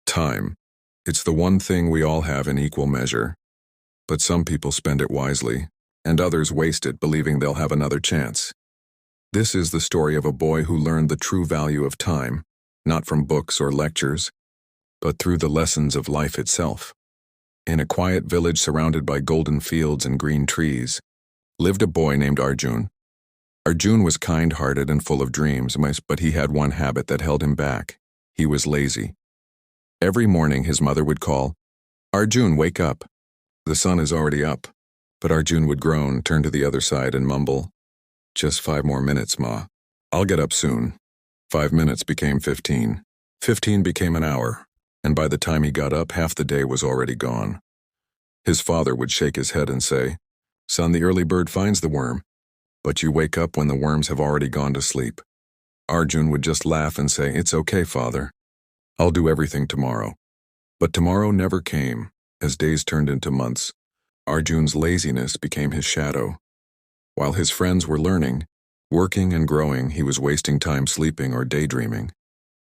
Time. It's the one thing we all have in equal measure. But some people spend it wisely, and others waste it believing they'll have another chance. This is the story of a boy who learned the true value of time, not from books or lectures, but through the lessons of life itself. In a quiet village surrounded by golden fields and green trees, lived a boy named Arjun. Arjun was kind-hearted and full of dreams, but he had one habit that held him back. He was lazy. Every morning his mother would call, "Arjun, wake up. The sun is already up." But Arjun would groan, turn to the other side and mumble, "Just 5 more minutes, Ma. I'll get up soon." 5 minutes became 15. 15 became an hour, and by the time he got up, half the day was already gone. His father would shake his head and say, "Son, the early bird finds the worm, but you wake up when the worms have already gone to sleep." Arjun would just laugh and say, "It's okay, Father. I'll do everything tomorrow." But tomorrow never came. As days turned into months, Arjun's laziness became his shadow. While his friends were learning, working and growing, he was wasting time sleeping or daydreaming.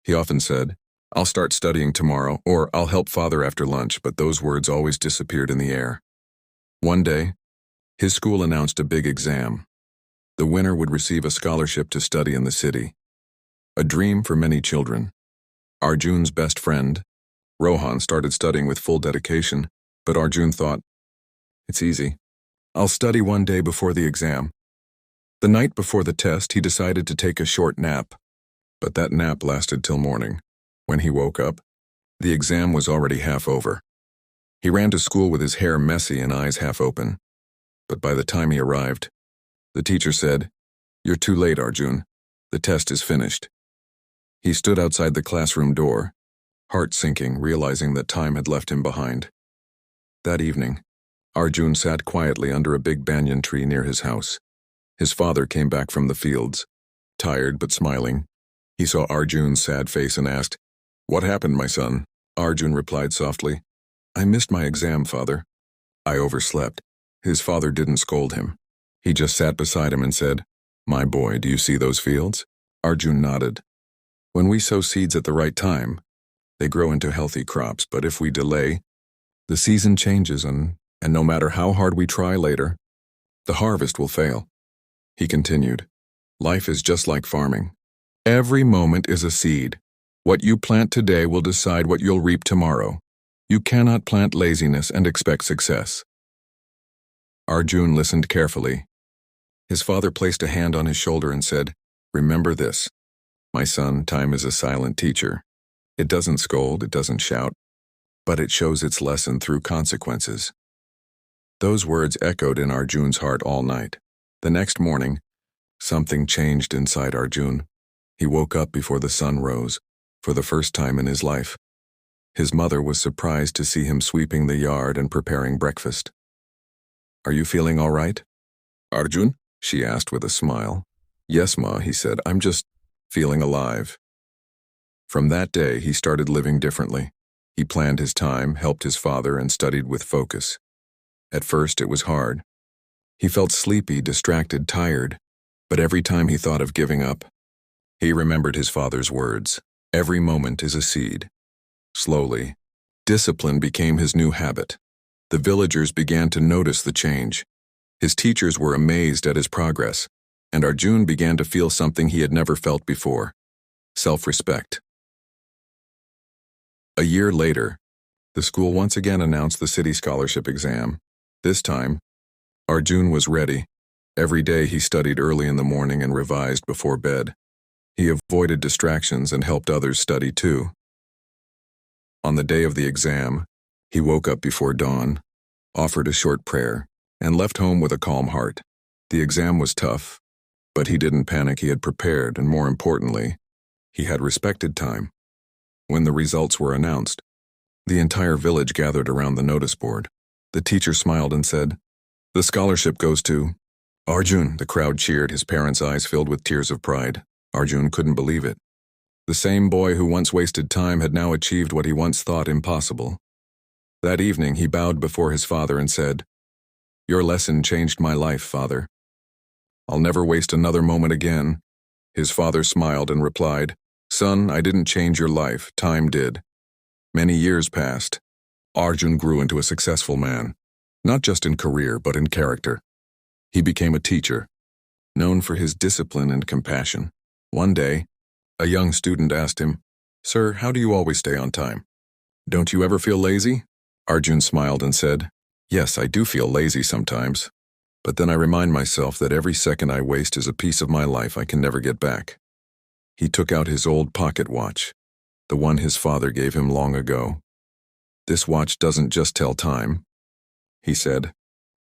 He often said, "I'll start studying tomorrow," or "I'll help Father after lunch," but those words always disappeared in the air. One day, his school announced a big exam. The winner would receive a scholarship to study in the city. A dream for many children. Arjun's best friend, Rohan, started studying with full dedication, but Arjun thought, "It's easy. I'll study one day before the exam." The night before the test, he decided to take a short nap, but that nap lasted till morning. When he woke up, the exam was already half over. He ran to school with his hair messy and eyes half open. But by the time he arrived, the teacher said, "You're too late, Arjun. The test is finished." He stood outside the classroom door, heart sinking, realizing that time had left him behind. That evening, Arjun sat quietly under a big banyan tree near his house. His father came back from the fields, tired but smiling. He saw Arjun's sad face and asked, "What happened, my son?" Arjun replied softly, "I missed my exam, Father. I overslept." His father didn't scold him. He just sat beside him and said, "My boy, do you see those fields?" Arjun nodded. "When we sow seeds at the right time, they grow into healthy crops, but if we delay, the season changes and no matter how hard we try later, the harvest will fail." He continued, "Life is just like farming. Every moment is a seed. What you plant today will decide what you'll reap tomorrow. You cannot plant laziness and expect success." Arjun listened carefully. His father placed a hand on his shoulder and said, "Remember this, my son, time is a silent teacher. It doesn't scold, it doesn't shout, but it shows its lesson through consequences." Those words echoed in Arjun's heart all night. The next morning, something changed inside Arjun. He woke up before the sun rose, for the first time in his life. His mother was surprised to see him sweeping the yard and preparing breakfast. "Are you feeling all right, Arjun?" she asked with a smile. "Yes, Ma," he said. "I'm just feeling alive." From that day, he started living differently. He planned his time, helped his father, and studied with focus. At first, it was hard. He felt sleepy, distracted, tired, but every time he thought of giving up, he remembered his father's words, "Every moment is a seed." Slowly, discipline became his new habit. The villagers began to notice the change. His teachers were amazed at his progress, and Arjun began to feel something he had never felt before: self-respect. A year later, the school once again announced the city scholarship exam. This time, Arjun was ready. Every day he studied early in the morning and revised before bed. He avoided distractions and helped others study too. On the day of the exam, he woke up before dawn, offered a short prayer, and left home with a calm heart. The exam was tough, but he didn't panic. He had prepared, and more importantly, he had respected time. When the results were announced, the entire village gathered around the notice board. The teacher smiled and said, "The scholarship goes to Arjun." The crowd cheered, his parents' eyes filled with tears of pride. Arjun couldn't believe it. The same boy who once wasted time had now achieved what he once thought impossible. That evening, he bowed before his father and said, "Your lesson changed my life, Father. I'll never waste another moment again." His father smiled and replied, "Son, I didn't change your life, time did. Many years passed. Arjun grew into a successful man, not just in career but in character. He became a teacher, known for his discipline and compassion. One day, a young student asked him, "Sir, how do you always stay on time? Don't you ever feel lazy?" Arjun smiled and said, "Yes, I do feel lazy sometimes, but then I remind myself that every second I waste is a piece of my life I can never get back." He took out his old pocket watch, the one his father gave him long ago. "This watch doesn't just tell time," he said.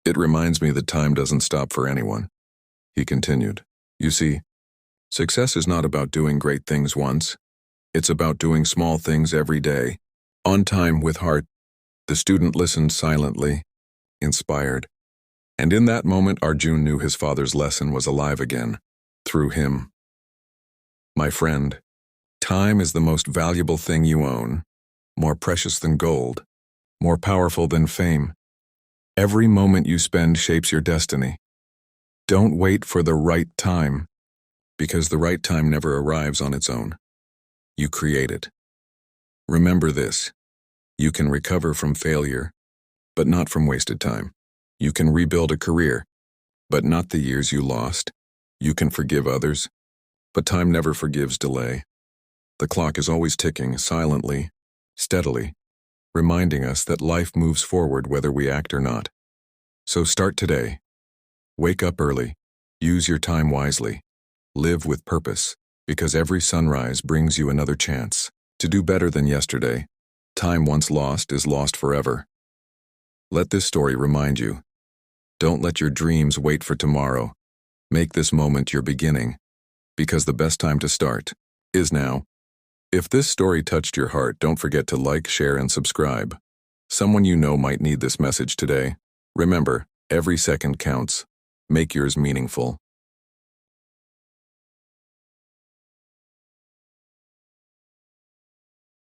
"It reminds me that time doesn't stop for anyone." He continued, "You see, success is not about doing great things once. It's about doing small things every day, on time with heart." The student listened silently, inspired. And in that moment, Arjun knew his father's lesson was alive again, through him. My friend, time is the most valuable thing you own, more precious than gold, more powerful than fame. Every moment you spend shapes your destiny. Don't wait for the right time, because the right time never arrives on its own. You create it. Remember this: you can recover from failure, but not from wasted time. You can rebuild a career, but not the years you lost. You can forgive others, but time never forgives delay. The clock is always ticking, silently, steadily, reminding us that life moves forward whether we act or not. So start today. Wake up early. Use your time wisely. Live with purpose, because every sunrise brings you another chance to do better than yesterday. Time once lost is lost forever. Let this story remind you. Don't let your dreams wait for tomorrow. Make this moment your beginning, because the best time to start is now. If this story touched your heart, don't forget to like, share, and subscribe. Someone you know might need this message today. Remember, every second counts. Make yours meaningful.